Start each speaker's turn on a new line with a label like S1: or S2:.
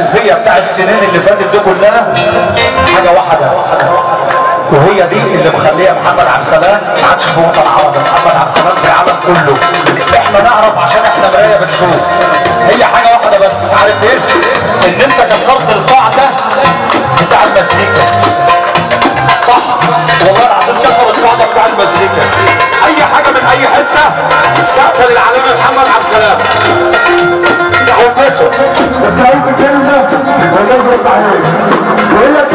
S1: الخلفيه بتاع السنين اللي فاتت دي كلها حاجه واحده، وهي دي اللي مخليه محمد عبد السلام ما عادش في وطن عربي، محمد عبد السلام في العالم كله. احنا نعرف عشان احنا مرايه بنشوف. هي حاجه واحده بس، عارف ايه؟ ان انت كسرت القاعده بتاع المزيكا. صح والله العظيم، كسر القاعده بتاع المزيكا. اي حاجه من اي حته سقف للعالمي محمد عبد السلام.
S2: انت عايز كلمه ولا ترد عليك؟